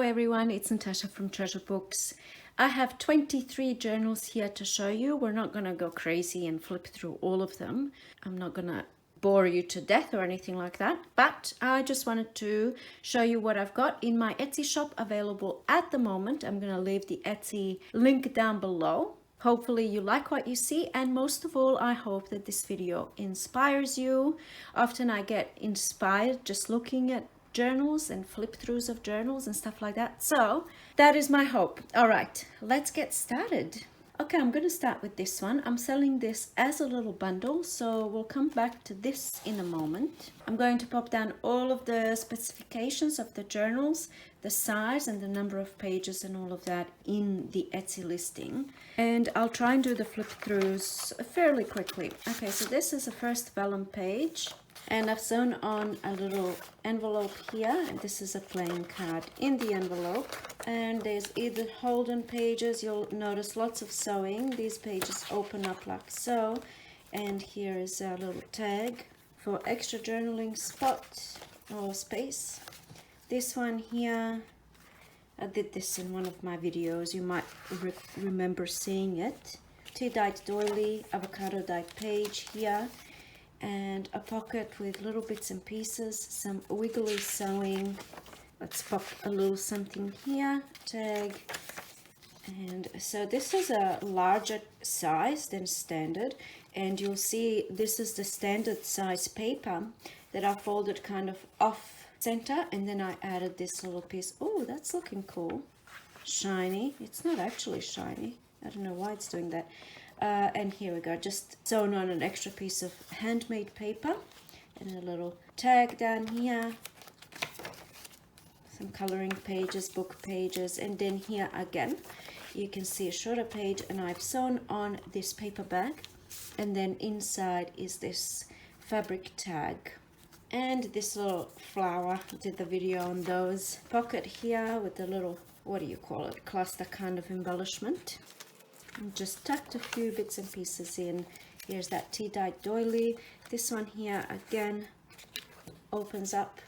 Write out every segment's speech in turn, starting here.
everyone, it's Natasha from Treasure Books. I have 23 journals here to show you. We're not going to go crazy and flip through all of them. I'm not going to bore you to death or anything like that, but I just wanted to show you what I've got in my Etsy shop available at the moment. I'm going to leave the Etsy link down below. Hopefully you like what you see, and most of all, I hope that this video inspires you. Often I get inspired just looking at journals and flip throughs of journals and stuff like that. So that is my hope. All right, let's get started. Okay, I'm going to start with this one. I'm selling this as a little bundle, so we'll come back to this in a moment. I'm going to pop down all of the specifications of the journals, the size and the number of pages and all of that in the Etsy listing. And I'll try and do the flip throughs fairly quickly. Okay, so this is the first vellum page. And I've sewn on a little envelope here, and this is a plain card in the envelope. And there's either hold-on pages. You'll notice lots of sewing. These pages open up like so. And here is a little tag for extra journaling spot or space. This one here, I did this in one of my videos. You might remember seeing it. Tea-dyed doily, avocado dyed page here. And a pocket with little bits and pieces, some wiggly sewing. Let's pop a little something here, tag. And so this is a larger size than standard, and you'll see this is the standard size paper that I folded kind of off center, and then I added this little piece. Oh, that's looking cool. Shiny. It's not actually shiny. I don't know why it's doing that. And here we go, just sewn on an extra piece of handmade paper and a little tag down here, some coloring pages, book pages, and then here again you can see a shorter page, and I've sewn on this paper bag, and then inside is this fabric tag and this little flower. I did the video on those. Pocket here with the little, what do you call it, cluster kind of embellishment. And just tucked a few bits and pieces in. Here's that tea-dyed doily. This one here again opens up,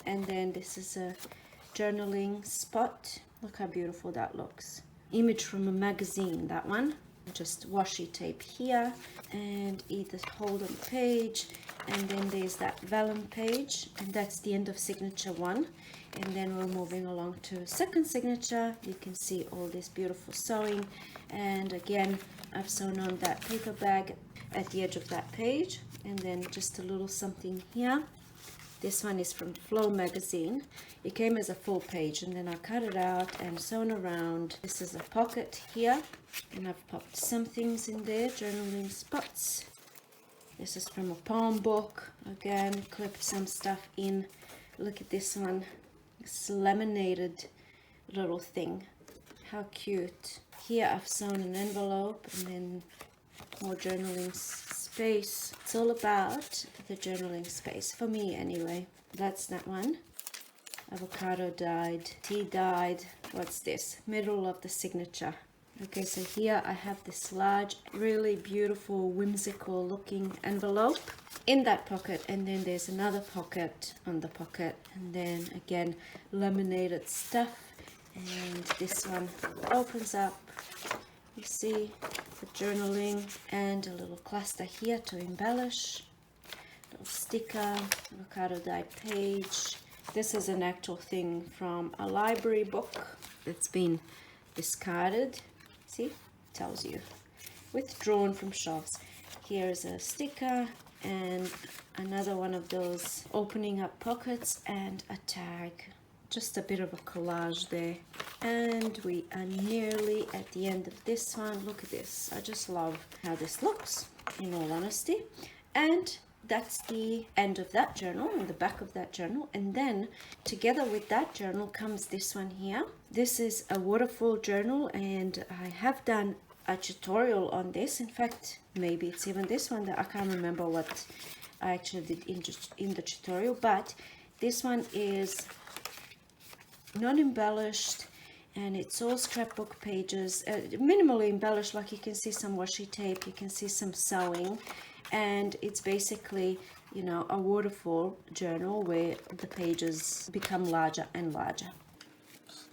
and then this is a journaling spot. Look how beautiful that looks. Image from a magazine, that one. Just washi tape here, and either hold on page, and then there's that vellum page, and that's the end of signature one. And then we're moving along to second signature. You can see all this beautiful sewing, and again I've sewn on that paper bag at the edge of that page, and then just a little something here. This one is from Flow magazine. It came as a full page, and then I cut it out and sewn around. This is a pocket here, and I've popped some things in there, journaling spots. This is from a poem book. Again, clipped some stuff in. Look at this one. This laminated little thing. How cute. Here I've sewn an envelope, and then more journaling space. It's all about the journaling space, for me anyway. That's that one. Avocado dyed, tea dyed. What's this? Middle of the signature. Okay, so here I have this large, really beautiful, whimsical looking envelope in that pocket, and then there's another pocket on the pocket, and then again laminated stuff. And this one opens up. You see the journaling, and a little cluster here to embellish. Little sticker, avocado dyed page. This is an actual thing from a library book that's been discarded. See, it tells you. Withdrawn from shelves. Here's a sticker and another one of those opening up pockets, and a tag. Just a bit of a collage there. And we are nearly at the end of this one. Look at this. I just love how this looks, in all honesty. And that's the end of that journal, and the back of that journal. And then together with that journal comes this one here. This is a waterfall journal, and I have done a tutorial on this. In fact, maybe it's even this one that I can't remember what I actually did in the tutorial, but this one is not embellished, and it's all scrapbook pages, minimally embellished. Like you can see some washi tape, you can see some sewing, and it's basically, you know, a waterfall journal where the pages become larger and larger.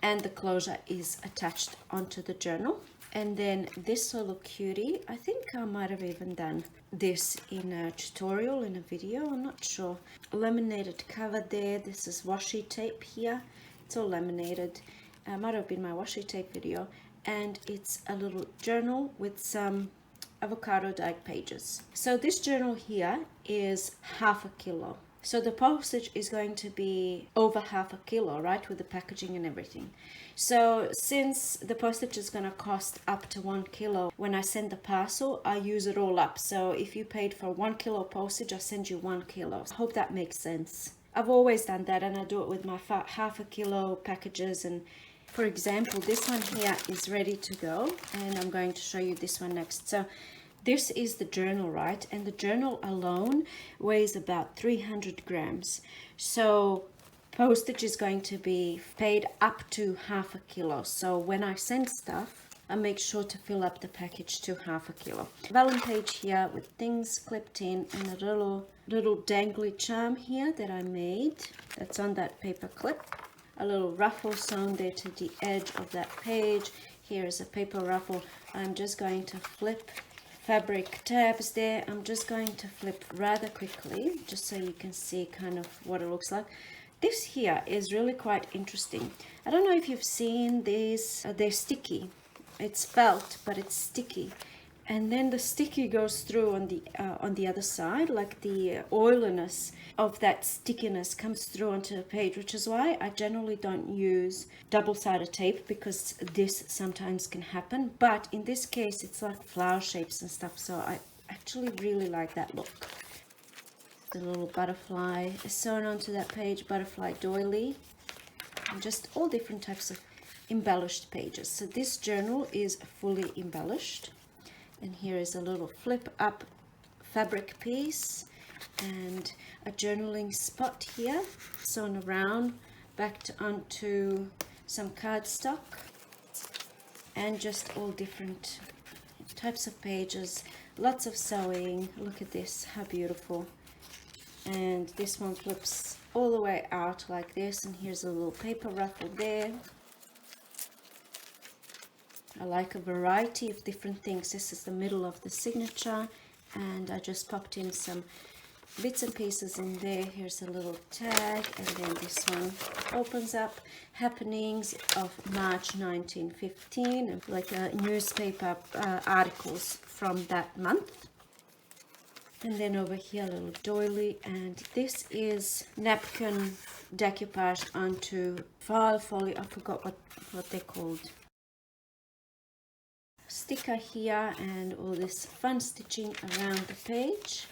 and the closure is attached onto the journal. And then this little cutie, I think I might have even done this in a tutorial, in a video, I'm not sure. Laminated cover there. This is washi tape here. It's all laminated. Might have been my washi tape video. And it's a little journal with some avocado dyed pages. So this journal here is 1/2 kilo. So the postage is going to be over 1/2 kilo, right, with the packaging and everything. So since the postage is going to cost up to 1 kilo, when I send the parcel, I use it all up. So if you paid for 1 kilo postage, I send you 1 kilo. I hope that makes sense. I've always done that, and I do it with my 1/2 kilo packages. And for example, this one here is ready to go, and I'm going to show you this one next. So this is the journal, right? And the journal alone weighs about 300 grams. So postage is going to be paid up to 1/2 kilo. So when I send stuff, I make sure to fill up the package to 1/2 kilo. Vellum page here with things clipped in, and a little dangly charm here that I made. That's on that paper clip. A little ruffle sewn there to the edge of that page. Here is a paper ruffle. I'm just going to flip fabric tabs there. I'm just going to flip rather quickly, just so you can see kind of what it looks like. This here is really quite interesting. I don't know if you've seen these. They're sticky. It's felt, but it's sticky. And then the sticky goes through on the other side, like the oiliness of that stickiness comes through onto the page, which is why I generally don't use double-sided tape, because this sometimes can happen. But in this case, it's like flower shapes and stuff, so I actually really like that look. The little butterfly is sewn onto that page, butterfly doily, and just all different types of embellished pages. So this journal is fully embellished. And here is a little flip up fabric piece and a journaling spot here sewn around, backed onto some cardstock, and just all different types of pages, lots of sewing. Look at this, how beautiful. And this one flips all the way out like this, and here's a little paper ruffle there. I like a variety of different things. This is the middle of the signature, and I just popped in some bits and pieces in there. Here's a little tag, and then this one opens up. Happenings of March 1915, and like newspaper articles from that month. And then over here, a little doily, and this is napkin decoupage onto file folio. I forgot what they're called. Sticker here, and all this fun stitching around the page.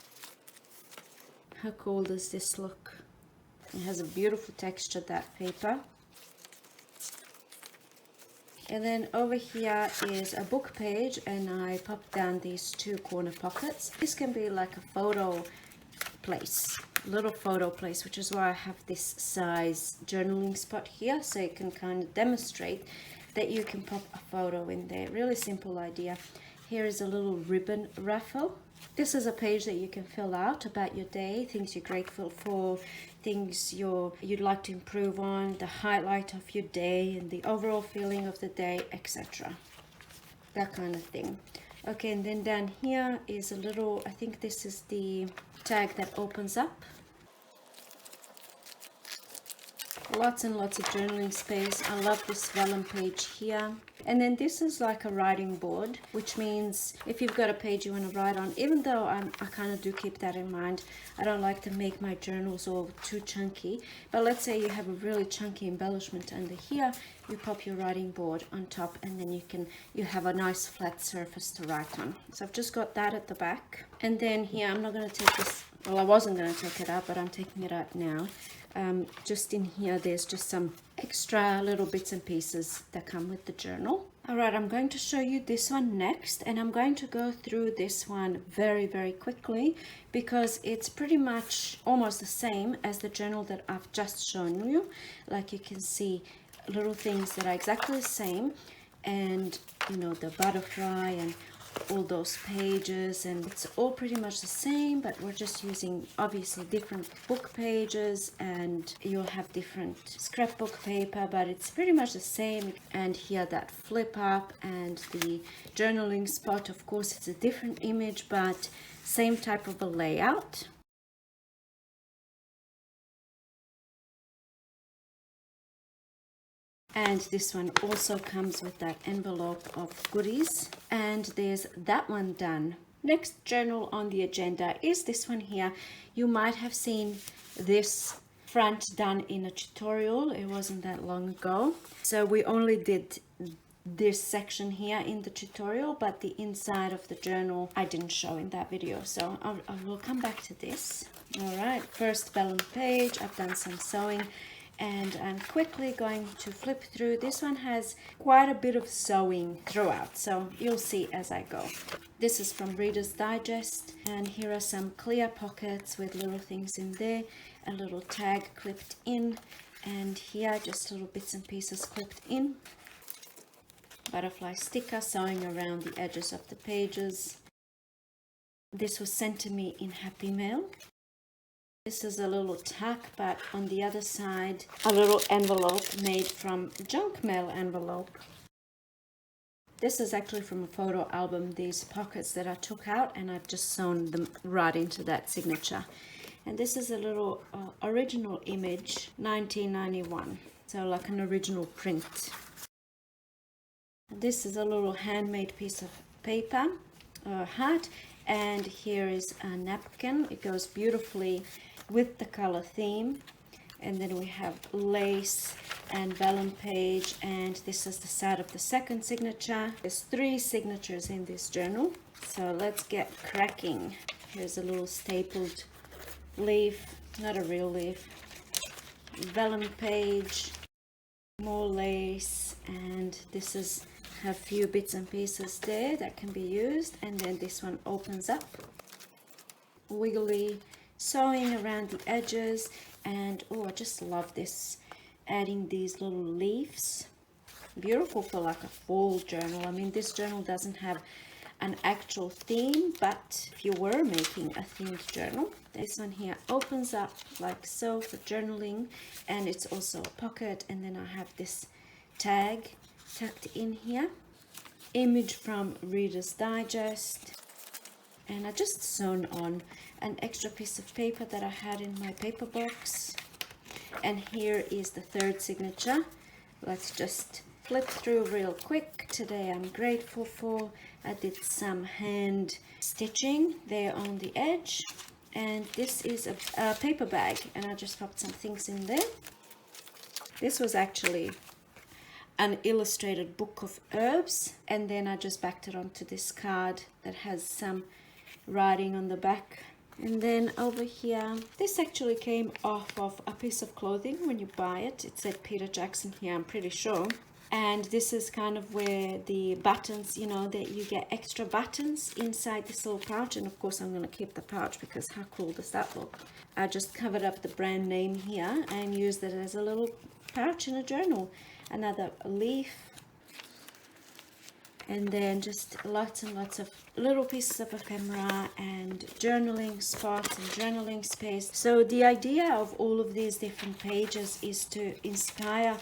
How cool does this look? It has a beautiful texture, that paper. And then over here is a book page, and I popped down these 2 corner pockets. This can be like a photo place, little photo place, which is why I have this size journaling spot here, so you can kind of demonstrate that you can pop a photo in there. Really simple idea. Here is a little ribbon raffle. This is a page that you can fill out about your day, things you're grateful for, things you'd like to improve on, the highlight of your day and the overall feeling of the day, etc. That kind of thing. Okay, and then down here is a little, I think this is the tag that opens up. Lots and lots of journaling space. I love this vellum page here. And then this is like a writing board, which means if you've got a page you want to write on, even though I kind of do keep that in mind, I don't like to make my journals all too chunky. But let's say you have a really chunky embellishment under here, you pop your writing board on top, and then you have a nice flat surface to write on. So I've just got that at the back. And then here, I'm not going to take this, well, I wasn't going to take it out, but I'm taking it out now. Just in here, there's just some extra little bits and pieces that come with the journal. All right, I'm going to show you this one next, and I'm going to go through this one very, very quickly because it's pretty much almost the same as the journal that I've just shown you. Like you can see little things that are exactly the same, and you know, the butterfly and all those pages, and it's all pretty much the same, but we're just using obviously different book pages, and you'll have different scrapbook paper, but it's pretty much the same. And here that flip up and the journaling spot, of course it's a different image, but same type of a layout. And this one also comes with that envelope of goodies. And there's that one done. Next journal on the agenda is this one here. You might have seen this front done in a tutorial. It wasn't that long ago. So we only did this section here in the tutorial, but the inside of the journal I didn't show in that video. So I will come back to this. All right, first vellum page. I've done some sewing, and I'm quickly going to flip through. This one has quite a bit of sewing throughout, so you'll see as I go. This is from Reader's Digest, and here are some clear pockets with little things in there, a little tag clipped in, and here just little bits and pieces clipped in. Butterfly sticker sewing around the edges of the pages. This was sent to me in Happy Mail. This is a little tack, but on the other side, a little envelope made from junk mail envelope. This is actually from a photo album, these pockets that I took out, and I've just sewn them right into that signature. And this is a little original image, 1991. So like an original print. This is a little handmade piece of paper, hat, and here is a napkin. It goes beautifully with the color theme. And then we have lace and vellum page, and this is the side of the second signature. There's 3 signatures in this journal, so let's get cracking. Here's a little stapled leaf, not a real leaf, vellum page, more lace, and this is a few bits and pieces there that can be used. And then this one opens up, wiggly sewing around the edges. And oh, I just love this, adding these little leaves. Beautiful for like a fall journal. I mean, this journal doesn't have an actual theme, but if you were making a themed journal, this one here opens up like so for journaling, and it's also a pocket. And then I have this tag tucked in here, image from Reader's Digest, and I just sewn on an extra piece of paper that I had in my paper box. And here is the third signature. Let's just flip through real quick. Today I'm grateful for. I did some hand stitching there on the edge, and this is a paper bag, and I just popped some things in there. This was actually an illustrated book of herbs, and then I just backed it onto this card that has some writing on the back. And then over here, this actually came off of a piece of clothing when you buy it. It said Peter Jackson here, I'm pretty sure. And this is kind of where the buttons, you know, that you get extra buttons inside this little pouch. And of course I'm going to keep the pouch because how cool does that look? I just covered up the brand name here and used it as a little pouch in a journal. Another leaf, and then just lots and lots of little pieces of ephemera and journaling spots and journaling space. So the idea of all of these different pages is to inspire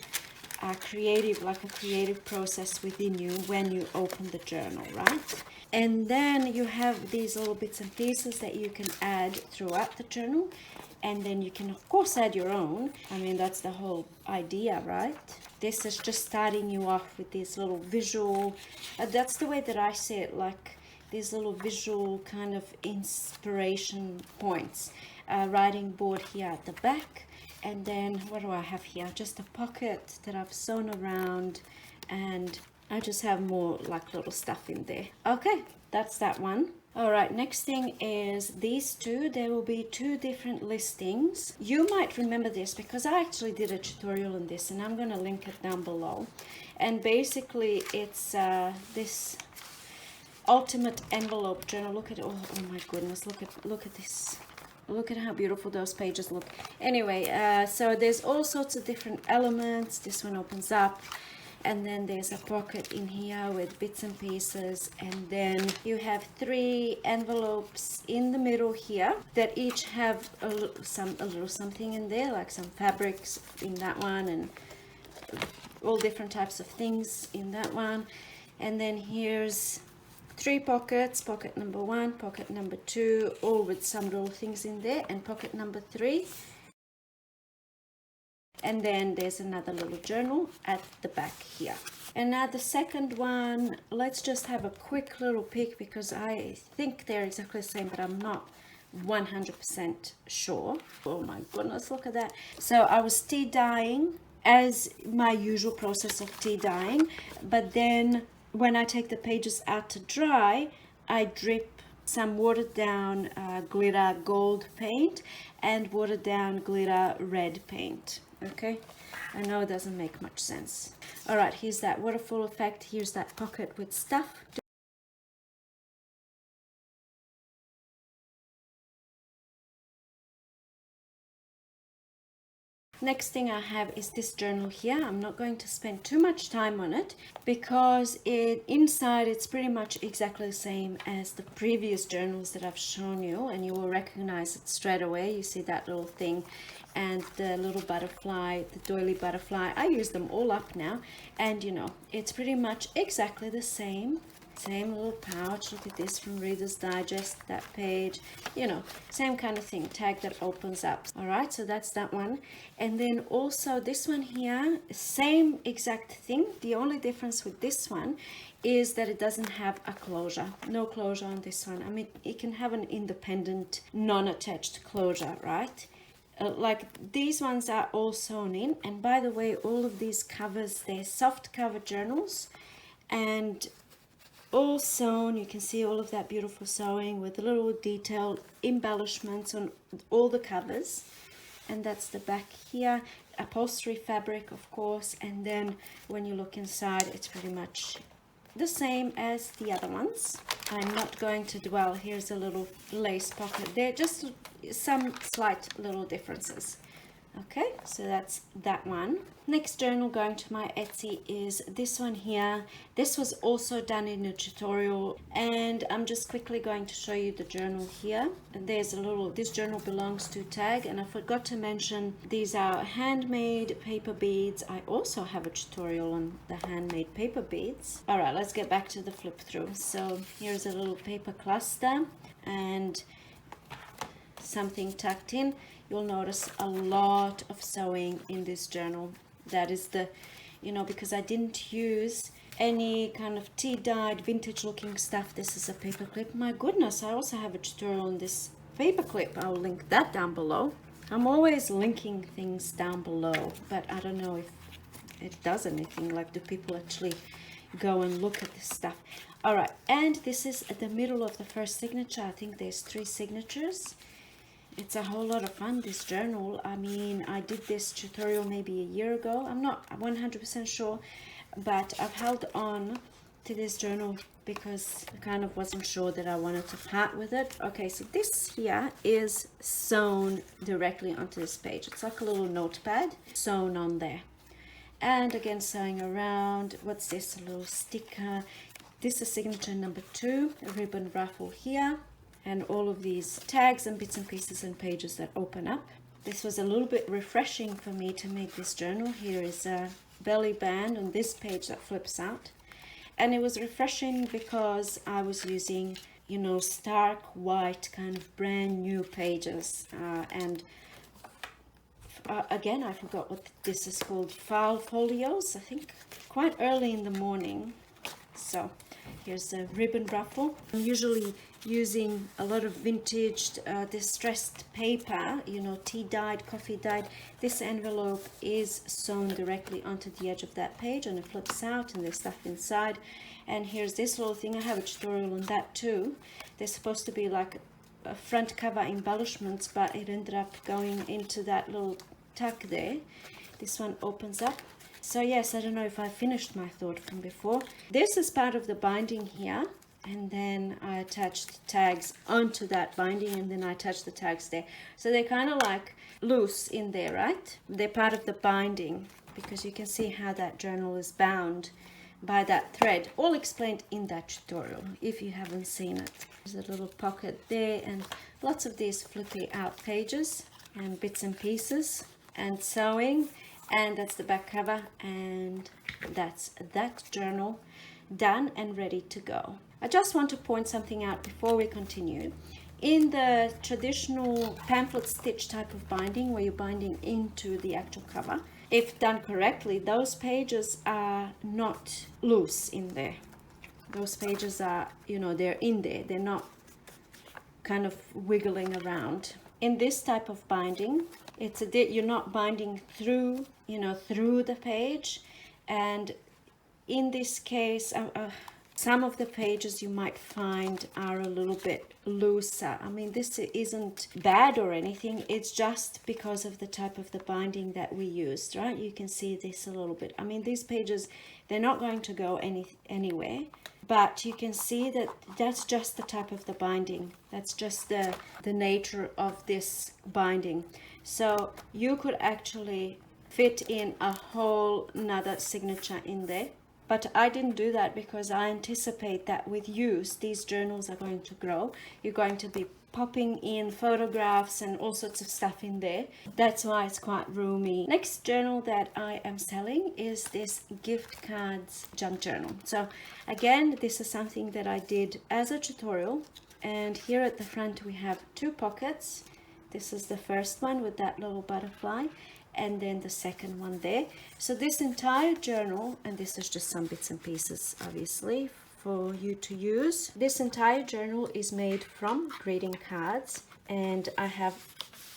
a creative process within you when you open the journal, right? And then you have these little bits and pieces that you can add throughout the journal, and then you can of course add your own. I mean, that's the whole idea, right? This is just starting you off with this little visual, that's the way that I see it, like these little visual kind of inspiration points. Writing board here at the back, and then what do I have here? Just a pocket that I've sewn around, and I just have more like little stuff in there. Okay, that's that one. All right, next thing is these two. There will be 2 different listings. You might remember this because I actually did a tutorial on this, and I'm going to link it down below. And basically it's this ultimate envelope journal. Look at it. Oh my goodness, look at this. Look at how beautiful those pages look. Anyway, so there's all sorts of different elements. This one opens up, and then there's a pocket in here with bits and pieces, and then you have 3 envelopes in the middle here that each have a little something in there, like some fabrics in that one and all different types of things in that one. And then here's 3 pockets, pocket number 1, pocket number 2, all with some little things in there, and pocket number 3. And then there's another little journal at the back here. And now the second one, let's just have a quick little peek, because I think they're exactly the same, but I'm not 100% sure. Oh my goodness, look at that. So I was tea dyeing as my usual process of tea dyeing, but then when I take the pages out to dry, I drip some watered down glitter gold paint and watered down glitter red paint. Okay, I know it doesn't make much sense. All right, here's that waterfall effect. Here's that pocket with stuff. Next thing I have is this journal here. I'm not going to spend too much time on it because inside it's pretty much exactly the same as the previous journals that I've shown you, and you will recognize it straight away. You see that little thing and the little butterfly, the doily butterfly. I use them all up now, and you know, it's pretty much exactly the same little pouch. Look at this, from Reader's Digest, that page, you know, same kind of thing, tag that opens up. All right, so that's that one. And then also this one here, same exact thing. The only difference with this one is that it doesn't have a closure. No closure on this one. I mean, it can have an independent non-attached closure, right? Like these ones are all sewn in. And by the way, all of these covers, they're soft cover journals, and all sewn. You can see all of that beautiful sewing with little detailed embellishments on all the covers. And that's the back here, upholstery fabric, of course. And then when you look inside, it's pretty much the same as the other ones. I'm not going to dwell. Here's a little lace pocket. They're just some slight little differences. Okay, so that's that one. Next journal going to my Etsy is this one here. This was also done in a tutorial, and I'm just quickly going to show you the journal here. And there's a little, this journal belongs to Tag, and I forgot to mention these are handmade paper beads. I also have a tutorial on the handmade paper beads. All right, let's get back to the flip through. So here's a little paper cluster and something tucked in. You'll notice a lot of sewing in this journal. That is the, you know, because I didn't use any kind of tea dyed vintage looking stuff. This is a paper clip. My goodness, I also have a tutorial on this paper clip. I'll link that down below. I'm always linking things down below, but I don't know if it does anything. Like, do people actually go and look at this stuff? All right, and this is at the middle of the first signature. I think there's 3 signatures. It's a whole lot of fun, this journal. I mean, I did this tutorial maybe a year ago. I'm not 100% sure, but I've held on to this journal because I kind of wasn't sure that I wanted to part with it. Okay, so this here is sewn directly onto this page. It's like a little notepad sewn on there. And again, sewing around. What's this? A little sticker. This is signature number 2, a ribbon ruffle here. And all of these tags and bits and pieces and pages that open up. This was a little bit refreshing for me to make this journal. Here is a belly band on this page that flips out. And it was refreshing because I was using, you know, stark white kind of brand new pages. Again, I forgot what this is called, file folios, I think, quite early in the morning. So here's a ribbon ruffle. I'm usually using a lot of vintage distressed paper, you know, tea dyed, coffee dyed. This envelope is sewn directly onto the edge of that page, and it flips out and there's stuff inside. And here's this little thing. I have a tutorial on that too. They're supposed to be like a front cover embellishments, but it ended up going into that little tuck there. This one opens up. So yes, I don't know if I finished my thought from before. This is part of the binding here, and then I attached tags onto that binding, and then I attached the tags there. So they're kind of like loose in there, right? They're part of the binding. because you can see how that journal is bound by that thread, all explained in that tutorial if you haven't seen it. There's a little pocket there and lots of these flippy out pages and bits and pieces and sewing, and that's the back cover, and that's that journal done and ready to go. I just want to point something out before we continue. In the traditional pamphlet stitch type of binding, where you're binding into the actual cover, if done correctly, those pages are not loose in there. Those pages are, you know, they're in there. They're not kind of wiggling around. In this type of binding, you're not binding through, you know, through the page. And in this case, some of the pages you might find are a little bit looser. I mean, this isn't bad or anything. It's just because of the type of the binding that we used, right? You can see this a little bit. I mean, these pages, they're not going to go anywhere, but you can see that that's just the type of the binding. That's just the nature of this binding. So you could actually fit in a whole nother signature in there. But I didn't do that because I anticipate that with use, these journals are going to grow. You're going to be popping in photographs and all sorts of stuff in there. That's why it's quite roomy. Next journal that I am selling is this gift cards junk journal. So again, this is something that I did as a tutorial. And here at the front, we have two pockets. This is the first one with that little butterfly, and then the second one there. So this entire journal, and this is just some bits and pieces obviously for you to use, this entire journal is made from greeting cards, and I have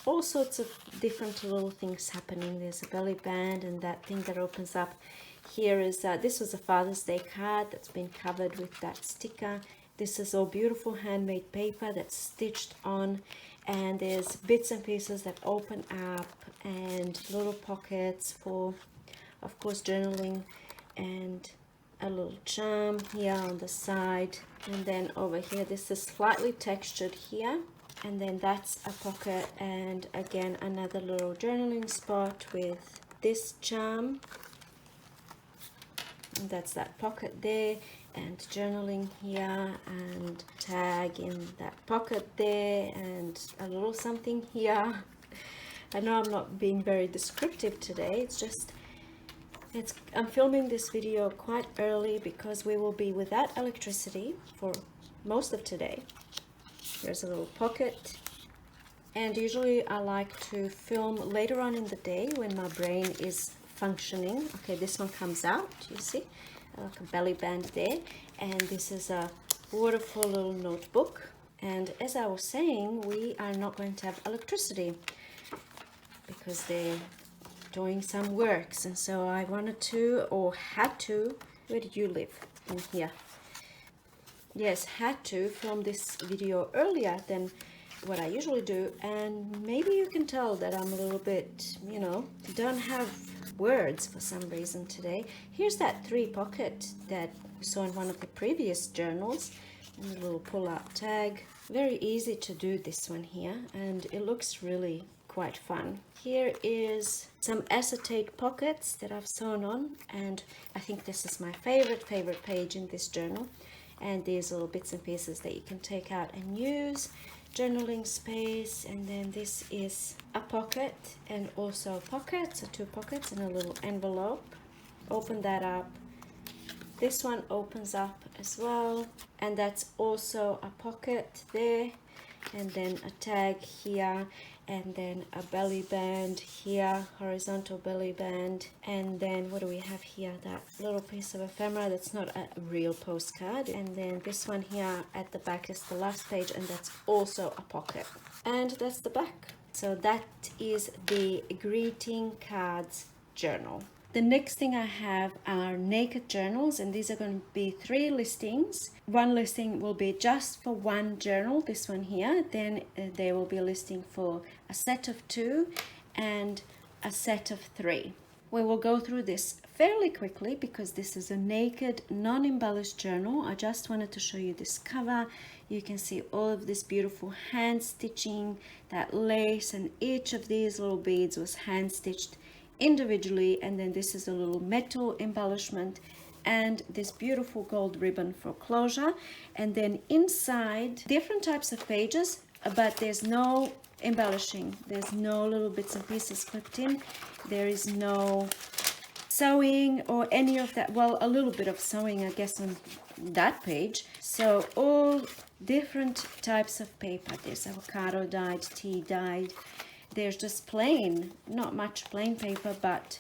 all sorts of different little things happening. There's a belly band and that thing that opens up. Here is this was a Father's Day card that's been covered with that sticker. This is all beautiful handmade paper that's stitched on, and there's bits and pieces that open up and little pockets for, of course, journaling, and a little charm here on the side. And then over here, this is slightly textured here, and then that's a pocket, and again another little journaling spot with this charm, and that's that pocket there, and journaling here, and tag in that pocket there, and a little something here. I know I'm not being very descriptive today. It's just, I'm filming this video quite early because we will be without electricity for most of today. There's a little pocket, and usually I like to film later on in the day when my brain is functioning. Okay, this one comes out, you see, like a belly band there, and this is a wonderful little notebook. And as I was saying, we are not going to have electricity because they're doing some works, and so I wanted to, or had to, where did you live? In here. Yes, had to film this video earlier than what I usually do, and maybe you can tell that I'm a little bit, you know, don't have words for some reason today. Here's that 3 pocket that we saw in one of the previous journals, and a little pull-out tag. Very easy to do this one here, and it looks really quite fun. Here is some acetate pockets that I've sewn on, and I think this is my favorite page in this journal. And these little bits and pieces that you can take out and use, journaling space. And then this is a pocket and also a pocket, so 2 pockets and a little envelope. Open that up. This one opens up as well, and that's also a pocket there, and then a tag here, and then a belly band here, horizontal belly band. And then what do we have here? That little piece of ephemera that's not a real postcard. And then this one here at the back is the last page, and that's also a pocket. And that's the back. So that is the greeting cards journal. The next thing I have are naked journals, and these are going to be 3 listings. One listing will be just for one journal, this one here. Then there will be a listing for a set of 2 and a set of 3. We will go through this fairly quickly because this is a naked, non-embellished journal. I just wanted to show you this cover. You can see all of this beautiful hand stitching, that lace, and each of these little beads was hand stitched individually, and then this is a little metal embellishment and this beautiful gold ribbon for closure. And then inside, different types of pages, but there's no embellishing, there's no little bits and pieces clipped in, there is no sewing or any of that. Well, a little bit of sewing, I guess, on that page. So all different types of paper. There's avocado dyed, tea dyed, there's just plain, not much plain paper, but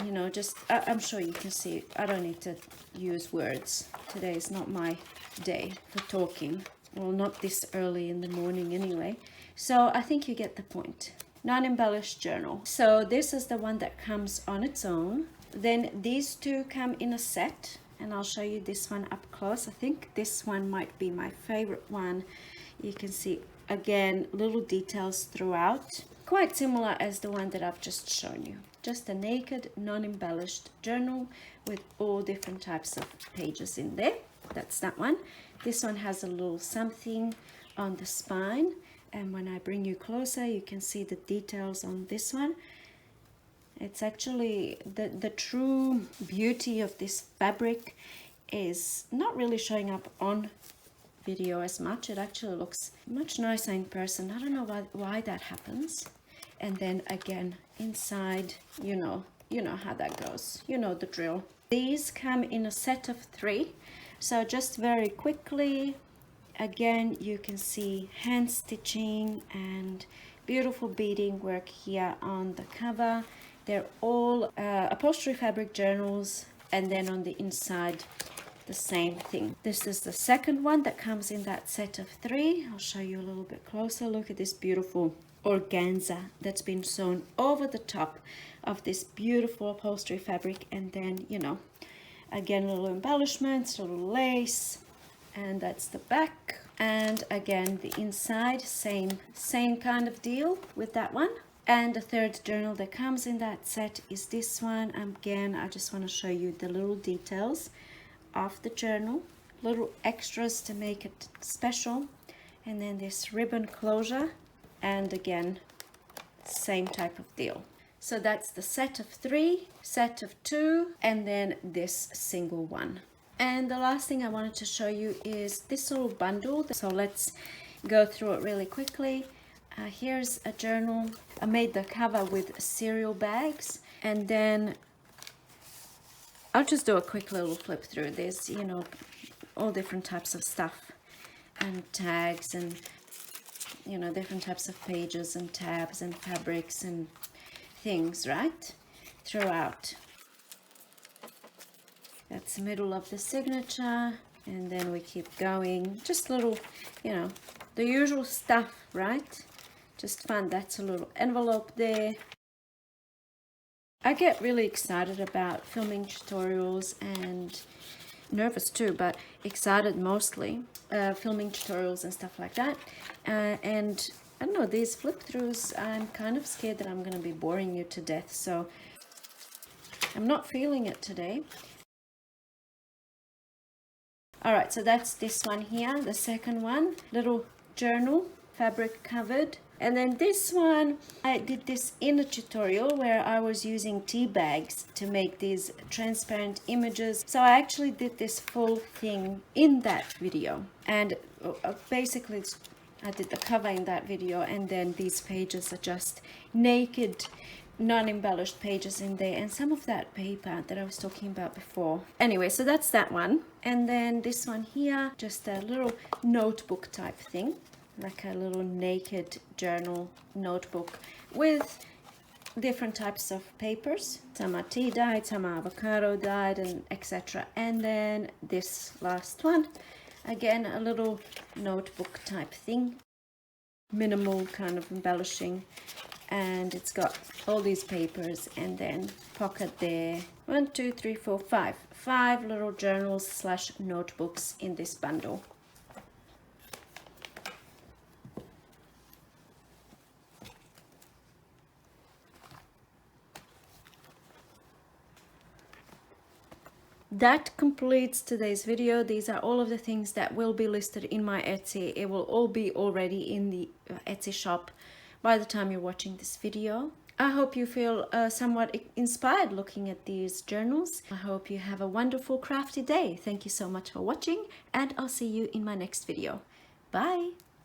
you know, just I'm sure you can see. I don't need to use words. Today is not my day for talking. Well, not this early in the morning anyway. So I think you get the point. Non-embellished journal. So this is the one that comes on its own. Then these two come in a set, and I'll show you this one up close. I think this one might be my favorite one. You can see again little details throughout, quite similar as the one that I've just shown you. Just a naked, non-embellished journal with all different types of pages in there. That's that one. This one has a little something on the spine, and when I bring you closer you can see the details on this one. It's actually the true beauty of this fabric is not really showing up on video as much. It actually looks much nicer in person. I don't know why that happens. And then again inside, you know how that goes, you know the drill. These come in a set of 3. So just very quickly, again you can see hand stitching and beautiful beading work here on the cover. They're all upholstery fabric journals, and then on the inside the same thing. This is the second one that comes in that set of 3. I'll show you a little bit closer. Look at this beautiful organza that's been sewn over the top of this beautiful upholstery fabric, and then, you know, again little embellishments, little lace, and that's the back. And again the inside, same kind of deal with that one. And the third journal that comes in that set is this one. Again, I just want to show you the little details of the journal, little extras to make it special, and then this ribbon closure, and again same type of deal. So that's the set of 3, set of 2, and then this single one. And the last thing I wanted to show you is this little bundle. So let's go through it really quickly. Here's a journal. I made the cover with cereal bags, and then I'll just do a quick little flip through. There's, you know, all different types of stuff and tags and, you know, different types of pages and tabs and fabrics and things, right, throughout. That's the middle of the signature, and then we keep going. Just little, you know, the usual stuff, right? Just fun. That's a little envelope there. I get really excited about filming tutorials, and nervous too, but excited mostly, filming tutorials and stuff like that. And I don't know, these flip throughs, I'm kind of scared that I'm going to be boring you to death, so I'm not feeling it today. Alright, so that's this one here, the second one, little journal, fabric covered. And then this one, I did this in a tutorial where I was using tea bags to make these transparent images. So I actually did this full thing in that video. And basically I did the cover in that video, and then these pages are just naked, non-embellished pages in there, and some of that paper that I was talking about before. Anyway, so that's that one. And then this one here, just a little notebook type thing, like a little naked journal notebook with different types of papers. Some are tea dyed, some are avocado dyed, and etc. And then this last one, again a little notebook type thing, minimal kind of embellishing, and it's got all these papers, and then pocket there. 1, 2, 3, 4, 5 little journals slash notebooks in this bundle. That completes today's video. These are all of the things that will be listed in my Etsy. It will all be already in the Etsy shop by the time you're watching this video. I hope you feel somewhat inspired looking at these journals. I hope you have a wonderful crafty day. Thank you so much for watching, and I'll see you in my next video. Bye!